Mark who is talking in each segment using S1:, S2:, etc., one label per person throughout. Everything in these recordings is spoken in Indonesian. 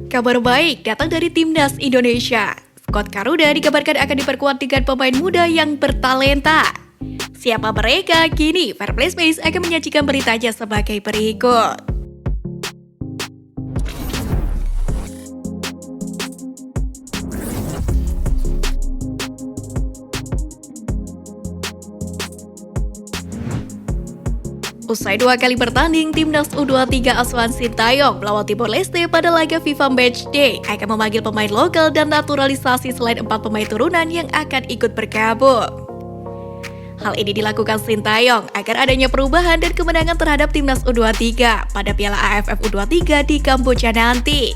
S1: Kabar baik datang dari Timnas Indonesia. Skuad Garuda dikabarkan akan diperkuat dengan pemain muda yang bertalenta. Siapa mereka? Kini Fairplay Space akan menyajikan beritanya sebagai berikut. Usai 2 kali bertanding, Timnas U23 asuhan Sintayong melawan Timor Leste pada laga FIFA Matchday akan memanggil pemain lokal dan naturalisasi selain 4 pemain turunan yang akan ikut bergabung. Hal ini dilakukan Sintayong agar adanya perubahan dan kemenangan terhadap Timnas U23 pada Piala AFF U23 di Kamboja nanti.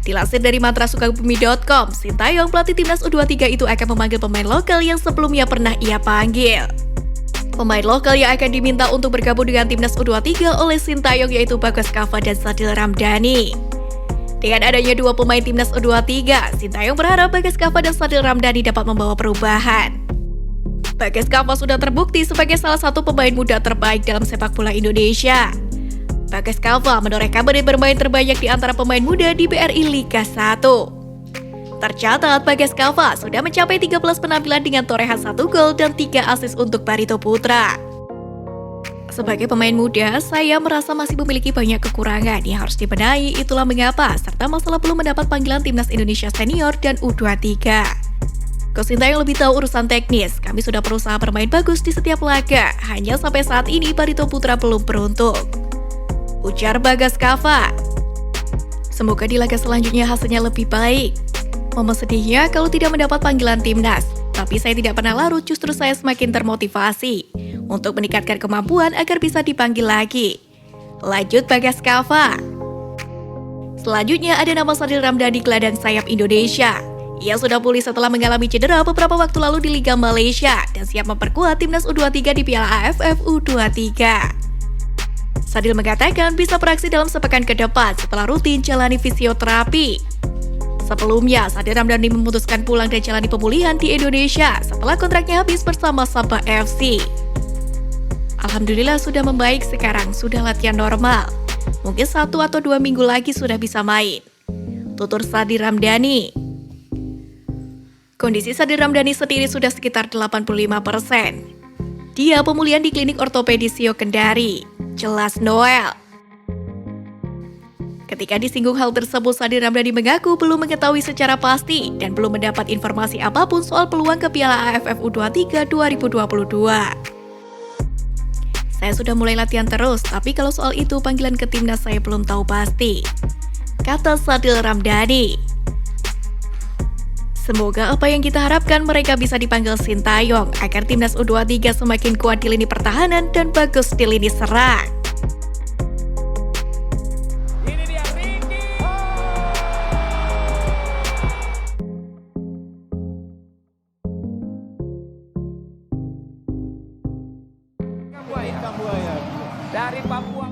S1: Dilansir dari mantrasukabumi.com, Sintayong pelatih Timnas U23 itu akan memanggil pemain lokal yang sebelumnya pernah ia panggil. Pemain lokal yang akan diminta untuk bergabung dengan Timnas U23 oleh Sintayong yaitu Bagas Kava dan Sadil Ramdhani. Dengan adanya 2 pemain Timnas U23, Sintayong berharap Bagas Kava dan Sadil Ramdhani dapat membawa perubahan. Bagas Kava sudah terbukti sebagai salah satu pemain muda terbaik dalam sepak bola Indonesia. Bagas Kava menoreh kabar bermain terbanyak di antara pemain muda di BRI Liga 1. Tercatat, Bagas Kava sudah mencapai 13 penampilan dengan torehan 1 gol dan 3 assist untuk Barito Putra. Sebagai pemain muda, saya merasa masih memiliki banyak kekurangan yang harus dibenahi, itulah mengapa, serta masalah belum mendapat panggilan Timnas Indonesia Senior dan U23. Coach Sintayong lebih tahu urusan teknis, kami sudah berusaha bermain bagus di setiap laga, hanya sampai saat ini Barito Putra belum beruntung. Ujar Bagas Kava. Semoga di laga selanjutnya hasilnya lebih baik. Momen sedihnya kalau tidak mendapat panggilan Timnas, tapi saya tidak pernah larut, justru saya semakin termotivasi untuk meningkatkan kemampuan agar bisa dipanggil lagi. Lanjut Bagas Kava. Selanjutnya ada nama Sadil Ramdhani, gelandang sayap Indonesia. Ia sudah pulih setelah mengalami cedera beberapa waktu lalu di Liga Malaysia dan siap memperkuat Timnas U23 di Piala AFF U23. Sadil mengatakan bisa beraksi dalam sepekan ke depan setelah rutin jalani fisioterapi. Sebelumnya, Sadil Ramdhani memutuskan pulang dan jalani pemulihan di Indonesia setelah kontraknya habis bersama Sabah FC. Alhamdulillah sudah membaik sekarang, sudah latihan normal. Mungkin 1 atau 2 minggu lagi sudah bisa main. Tutur Sadil Ramdhani. Kondisi Sadil Ramdhani sendiri sudah sekitar 85%. Dia pemulihan di klinik ortopedis Sio Kendari. Jelas Noel. Ketika disinggung hal tersebut, Sadil Ramdhani mengaku belum mengetahui secara pasti dan belum mendapat informasi apapun soal peluang ke Piala AFF U23 2022. Saya sudah mulai latihan terus, tapi kalau soal itu panggilan ke timnas saya belum tahu pasti, kata Sadil Ramdhani. Semoga apa yang kita harapkan mereka bisa dipanggil Sintayong agar timnas U23 semakin kuat di lini pertahanan dan bagus di lini serang.
S2: Dari Papua.